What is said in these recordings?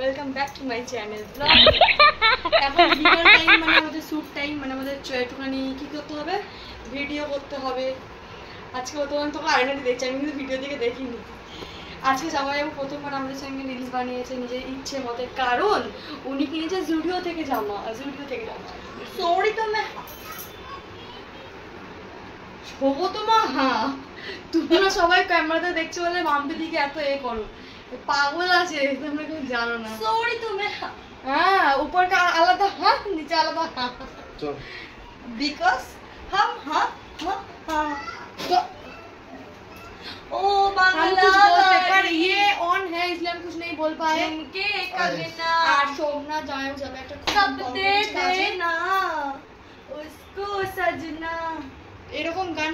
Welcome back to my channel blog. এখন video time মানে আমাদের শ্যুট টাইম, মানে আমাদের একটুখানি কী করতে হবে, ভিডিও করতে হবে। আজকে বর্তমানে তোকে আয়নাটি দেখছি, আমি কিন্তু ভিডিও দিকে দেখিনি। আজকে জামাইবাবু প্রথমবার আমাদের সঙ্গে রিলস বানিয়েছে নিজের ইচ্ছে মতে, কারণ উনি কিনেছে জুডিও থেকে জামা। সরি তো মা শোবো তো মা। হ্যাঁ, তোমরা সবাই ক্যামেরাতে দেখছো বলে মাম্পি দিকে এত করো, পাগল আছে তোমরা কেউ জানো না। সরি তুমি। হ্যাঁ, উপর का আলাদা হাত, নিচে আলাদা হাত, বিকজ हम ओ बांग्ला पर ये ऑन है इसलिए हम कुछ नहीं बोल पाए। के करना और शोभना जाए जब एक सब दे देना उसको सजना, এরকম গান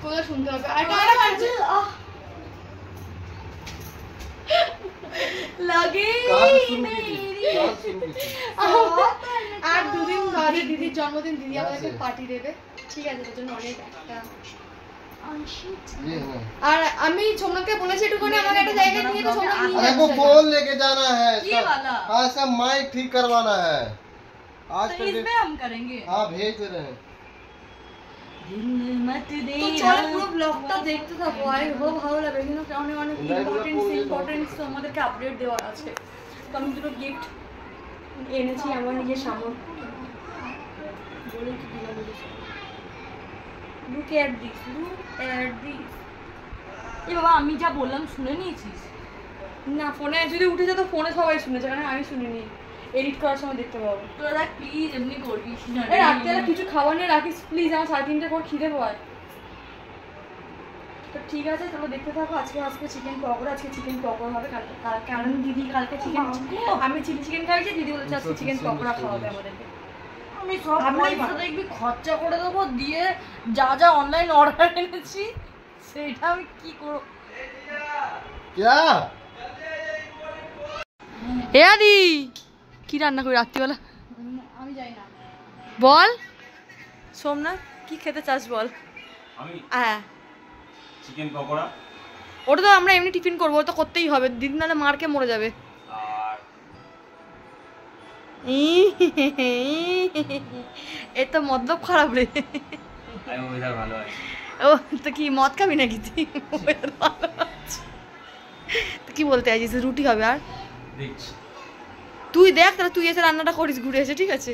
কোথায় শুনতে হবে। আর একটা গান লাগে আর দুদিন বাদে দিদির জন্মদিন, দিদি আমাদেরকে পার্টি দেবে, ঠিক আছে? তার জন্য অনেক একটা। আর আমি সোমনাথকে বলেছি একটুখানি আমাকে একটা জায়গায় নিয়ে তো সোমনাথ নিয়ে अरे वो फोन लेके जाना है, ये वाला हां सब माइक ठीक करवाना है आज तो इसमें हम करेंगे। हां भेज दे रहे हैं। তো চলো পুরো ব্লগটা দেখতে থাকো, আই হোপ ভালো লাগবে। কিন্তু অনেক অনেক ইম্পর্টেন্ট আমাদেরকে আপডেট দেওয়ার আছে। তো আমি দুটো গিফট এনেছি আমার নিজের সামর্থ্য বলে কি দিলাম। Look at this, look at this. এ বাবা, আমি যা বললাম শুনে নিয়েছিস? না, ফোনে যদি উঠে যেত ফোনে সবাই শুনেছে, কারণ আমি শুনিনি। এডিট করার সময় দেখতে পাবো। তোরা প্লিজ এমনি করবিস না, রাত্রে কিছু খাবার নিয়ে রাখিস প্লিজ, আমার 3:30 পর খিদে পায়। তো ঠিক আছে, চলো দেখতে থাকো। আজকে চিকেন পকোড়া, আজকে চিকেন পকোড়া হবে। কারণ দিদি কালকে চিকেন, আমি চিলি চিকেন খাইছি, দিদি বলেছে আজকে চিকেন পকোড়া খাওয়াবে আমাদেরকে। আমি সব পয়সা দেখবি খরচা করে দেবো, দিয়ে যা যা অনলাইন অর্ডার এনেছি সেটা আমি কি করব। এ আদি কি রান্না করি রাত্রিবেলা? আমি জানি না। বল সোমনাথ, কি খেতে চাস বল? আমি হ্যাঁ, চিকেন পকোড়া। ওটা তো আমরা এমনি টিফিন করবো, তো করতেই হবে, দিদি নাহলে মারকে মরে যাবে। আর এ তো মতলব খারাপ রে। আমি ওয়েদার ভালো আছে। ও তো কি মদ খাবি নাকি তুই? তো কি বলতে চাইছিস? রুটি হবে আর দেখছি। তুই দেখ, তাহলে তুই এসে রান্নাটা করিস ঘুরে এসে, ঠিক আছে?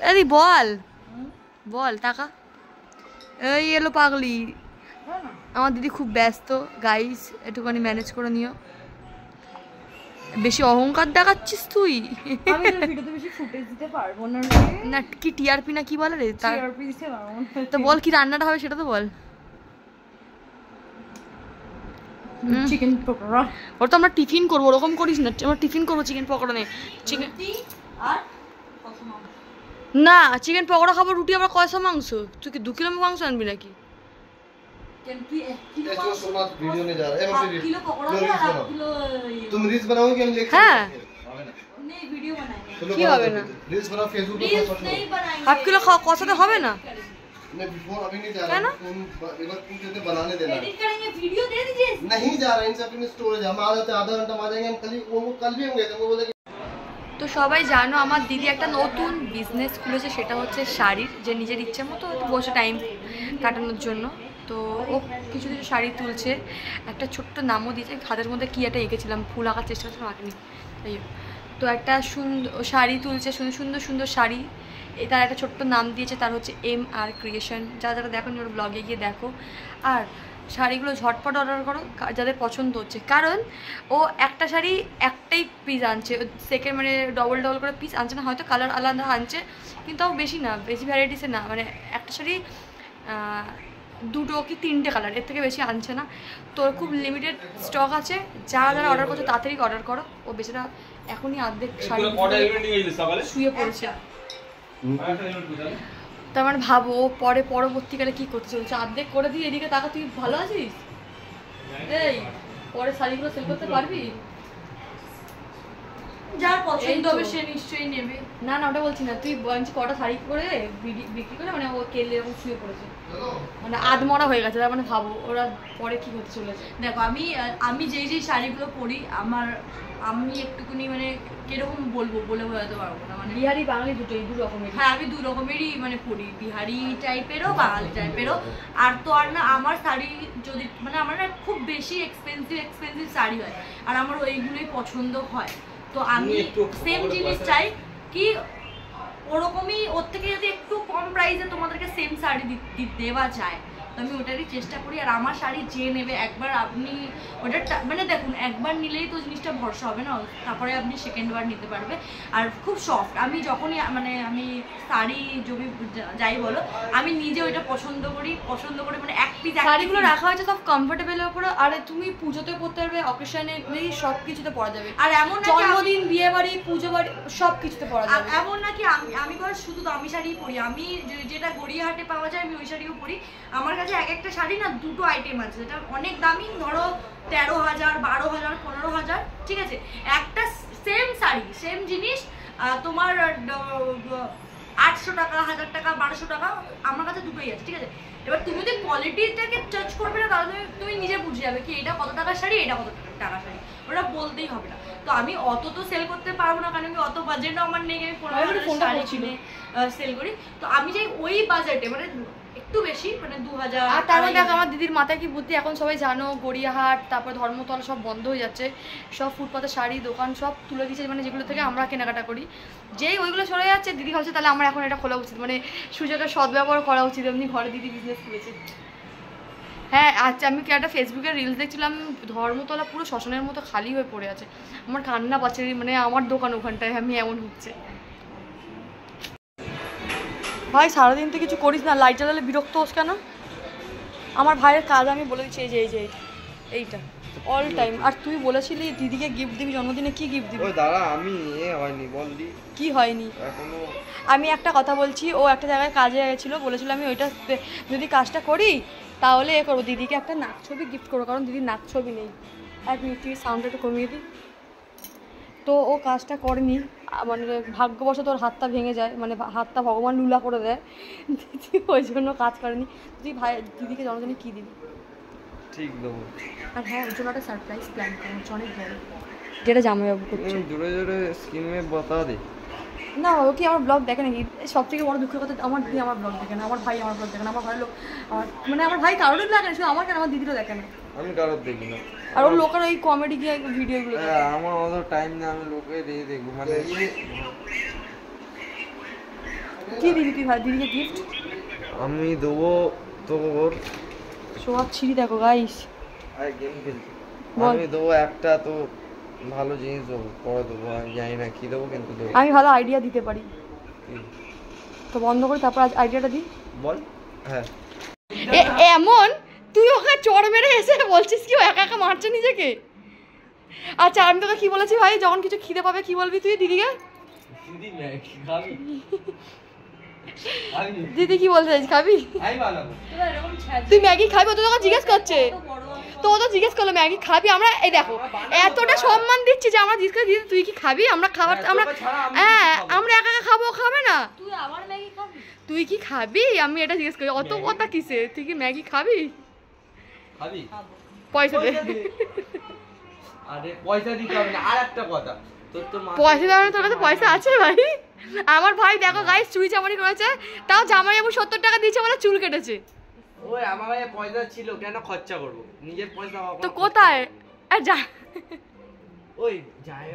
আরে বল বল, টাকা এই এলো পাগলি। আমার দিদি খুব ব্যস্ত গাইস, একটুখানি ম্যানেজ করে নিও। বেশি অহংকার দেখাচ্ছিস তুই। আমি তো ভিডিওতে বেশি ফুটেজ দিতে পারবো না না, কি টিআরপি না কি বলে রে? টিআরপি দিতে পারবো না। তো বল কি রান্নাটা হবে সেটা তো বল। চিকেন পকোড়া। ওর তো আমরা টিফিন করবো, ওরকম করিস না। আমরা টিফিন করবো চিকেন পকোড়া নেই, চিকেন আর না, চিকেন পকোড়া খাবো, রুটি আবার কয়সা মাংস? তুই কি 2 কিলো মাংস আনবি নাকি? वीडियो में जा रहा है, किलो पकौड़ा और 1 किलो तुम रील्स बनाओगे हम लेके हाँ नहीं वीडियो बनाएंगे। কি হবে না? रील्स बनाओ फेसबुक पे रील्स पोस्ट नहीं बनाएंगे। 1/2 কিলো কষাতে হবে না? नहीं बिफोर अभी नहीं जा रहा। क्या ना? तुम एक बार पूछ लेते बनाने देना। एडिट करेंगे, वीडियो दे दीजिए। नहीं जा रहा, इनसे अपनी स्टोरेज हम आ जाते आधा घंटा आ जाएंगे। हम कल भी हम गए थे, वो बोले তো সবাই জানো আমার দিদি একটা নতুন বিজনেস খুলেছে, সেটা হচ্ছে শাড়ির, যে নিজের ইচ্ছে মতো বসে টাইম কাটানোর জন্য। তো ও কিছু কিছু শাড়ি তুলছে, একটা ছোট্ট নামও দিয়েছে। হাতের মধ্যে কী একটা এঁকেছিলাম, ফুল আঁকার চেষ্টা করছিলাম, আঁকিনি। তাই তো একটা সুন্দর শাড়ি তুলছে, সুন্দর সুন্দর সুন্দর শাড়ি। তার একটা ছোট্ট নাম দিয়েছে, তার হচ্ছে MR ক্রিয়েশন। যারা দেখো ওর ব্লগে গিয়ে দেখো। আর শাড়িগুলো ঝটপট অর্ডার করো যাদের পছন্দ হচ্ছে, কারণ ও একটা শাড়ি একটাই পিস আনছে, সেকেন্ড মানে ডবল ডবল করে পিস আনছে না, হয়তো কালার আলাদা আনছে, কিন্তু তাও বেশি না, বেশি ভ্যারাইটিসে না, মানে একটা শাড়ি 2 কি 3টে কালার, এর থেকে বেশি আনছে না। তো খুব লিমিটেড স্টক আছে, যারা যারা অর্ডার করছো তাড়াতাড়ি অর্ডার করো। ও বেচারা এখনই অর্ধেক শাড়ি শুয়ে পড়েছে। তার মানে ভাবো পরে পরবর্তীকালে কি করতে চলছে, অর্ধেক করে দিই। এদিকে টাকা, তুই ভালো আছিস? এই পরে শাড়িগুলো সেল করতে পারবি? যার পছন্দ হবে তো। সে নিশ্চয়ই নেবে। না না ওটা বলছি না, তুই বলছি কটা শাড়ি করে বিক্রি করে মানে ও কেলে এরকম শুয়ে পড়েছে, মানে আধমরা হয়ে গেছে, তার মানে ভাবো ওরা পরে কি করতে চলেছে। দেখো আমি যেই শাড়িগুলো পরি আমি একটুখানি মানে কিরকম বলবো বলে বোঝাতে পারবো না, মানে বিহারি বাঙালি দুটোই দু রকমের। হ্যাঁ আমি দু রকমেরই মানে পরি, বিহারি টাইপেরও বাঙালি টাইপেরও। আর তো আর না আমার শাড়ি যদি মানে আমার না খুব বেশি এক্সপেন্সিভ শাড়ি হয় আর আমার ওইগুলোই পছন্দ হয়, তো আমি সেম জিনিস চাই কি ওরকমই ওর থেকে যদি একটু কম প্রাইসে তোমাদেরকে সেম শাড়ি দেওয়া যায় তো আমি ওটারই চেষ্টা করি। আর আমার শাড়ি যে নেবে একবার আপনি ওটা মানে দেখুন একবার নিলেই তো জিনিসটা ভরসা হবে না, তারপরে আপনি সেকেন্ড বার নিতে পারবে। আর খুব সফট, আমি যখনই মানে আমি শাড়ি যদি যাই বলো আমি নিজে ওইটা পছন্দ করি মানে এক পিস শাড়িগুলো রাখা হয়েছে সব কমফোর্টেবলের উপরে, আর তুমি পুজোতে পরতে পারবে, অকেশনে সব কিছুতে পরা যাবে, আর এমন না জন্মদিন বিয়ে বাড়ি পুজো বাড়ি সব কিছুতে পরা যাবে। এমন নাকি আমি বল শুধু দামি শাড়ি পরি, আমি যেটা গড়িয়াহাটে পাওয়া যায় আমি ওই শাড়িও পরি। আমার কাছে এক একটা শাড়ি না দুটো আইটেম আছে, যেটা অনেক দামি ধরো 13,000 12,000 15,000, ঠিক আছে, একটা সেম শাড়ি সেম জিনিস তোমার 800 টাকা 1000 টাকা 1200 টাকা, আমার কাছে দুটোই আছে, ঠিক আছে। এবার তুমি যদি কোয়ালিটিটাকে জাজ করবে না তাহলে তুমি নিজে বুঝে যাবে কি এটা কত টাকার শাড়ি এটা কত টাকার শাড়ি, ওটা বলতেই হবে না। তো আমি অত তো সেল করতে পারবো না কারণ আমি অত বাজেটও আমার নেই, আমি 15,000 শাড়ি কিনে সেল করি। তো আমি চাই ওই বাজেটে মানে একটু বেশি মানে 2000। আর তার মধ্যে আমার দিদির মাথায় কি বুদ্ধি, এখন সবাই জানো গড়িয়াহাট তারপর ধর্মতলা সব বন্ধ হয়ে যাচ্ছে, সব ফুটপাতে শাড়ি দোকান সব তুলে দিচ্ছে, মানে যেগুলো থেকে আমরা কেনাকাটা করি, যেই ওইগুলো সরে যাচ্ছে দিদি ভাবছে তাহলে আমার এখন এটা খোলা উচিত, মানে সুযোগের সদ্ব্যবহার করা উচিত, এমনি ঘরে দিদি বিজনেস করেছে। হ্যাঁ আচ্ছা আমি কি একটা ফেসবুকে রিলস দেখছিলাম, ধর্মতলা পুরো শ্মশানের মতো খালি হয়ে পড়ে আছে, আমার কান্না পাচ্ছে, মানে আমার দোকান ওখানটায় আমি এমন হচ্ছে। ভাই সারাদিন তো কিছু করিস না, লাইট জ্বালালে বিরক্ত হোস কেন? আমার ভাইয়ের কাজ আমি বলে দিচ্ছি, এই যে এইটা অল টাইম। আর তুই বলেছিলি দিদিকে গিফট দিবি জন্মদিনে, কি গিফট দিবি? ওই দাঁড়া আমি হয়নি বল দি কি হয়নি? এখনো আমি একটা কথা বলছি, ও একটা জায়গায় কাজে গেছিলো, বলেছিল আমি ওইটা যদি কাজটা করি তাহলে এ করবো, দিদিকে একটা নাক ছবি গিফট করবো, কারণ দিদির নাক ছবি নেই। এক মিনিট সাউন্ডটা একটু কমিয়ে দিই। তো ও কাজটা করেনি, মানে ভাগ্যবশত ওর হাতটা ভেঙে যায়, মানে হাতটা ভগবান লুলা করে দেয়, দিদি ওই জন্য কাজ করেনি। তুই দিদিকে জন্মদিনে কী দিবি? ঠিক দেবো। আর হ্যাঁ ওর জন্য একটা সারপ্রাইজ প্ল্যান করছে অনেক বড়, যেটা জামাইবাবু করছে। জোরে জোরে স্ক্রিন মে বাতা দে। না ও কি আমার ব্লগ দেখে নাকি? সব থেকে বড় দুঃখের কথা, আমার দিদি আমার ব্লগ দেখে না, আমার ভাই আমার ব্লগ দেখে না, আমার ঘরের লোক মানে আমার ভাই কারোরই দেখে না, শুধু আমার কেন আমার দিদিরও দেখে না। আমি কারোর দেখি না। আর ওর লোকের ওই কমেডি গিয়ে ভিডিওগুলো আমার অত টাইম না, আমি লোকে দিয়ে দেখবো মানে কি দিবি তুই ভাই দিদিকে গিফট? আমি দেবো তোর সব ছিঁড়ি দেখো গাইস, গেম খেলছি, বল। আমি দেবো একটা তো ভালো জিনিস দেবো, পরে দেবো, আমি জানি না কি দেবো কিন্তু দেবো। আমি ভালো আইডিয়া দিতে পারি, কি? তো বন্ধ করে তারপর আজ আইডিয়াটা দিই। বল। হ্যাঁ এমন তুই ওকে চড় মেরে এসে বলছিস কি ও একা একা মারছে নিজেকে? আচ্ছা আমি তোকে কি বলেছি ভাই, যখন কিছু খিদে পাবে কি বলবি তুই দিদিকে? দিদি ম্যাগি খাবি? দিদি কি বলতে চাইছিস, খাবি? খাই বানাবো। তুই ম্যাগি খাবি? ও তো তোকে জিজ্ঞেস করছে, তো ও তো জিজ্ঞেস করলো ম্যাগি খাবি। আমরা এই দেখো এতটা সম্মান দিচ্ছি যে আমরা জিজ্ঞেস করি দিদি তুই কি খাবি, আমরা খাবার আমরা হ্যাঁ আমরা একা একা খাবো, খাবে না? তুই আবার ম্যাগি খাবি? তুই কি খাবি আমি এটা জিজ্ঞেস করি, অত কথা কিসে? তুই কি ম্যাগি খাবি? খাবি? পয়সা দে। আরে পয়সা দিতে হবে না। আর একটা কথা, তোর তো পয়সা দেওয়ার তোর কাছে পয়সা আছে ভাই? আমার ভাই দেখো গাইস চুরি চামারি করেছে, তাও জামাইবাবু 70 টাকা দিয়েছে বলে চুল কেটেছে। ওই আমার ভাই পয়সা ছিল কেন খরচা করবো, নিজের পয়সা তো কোথায় যা ওই যাই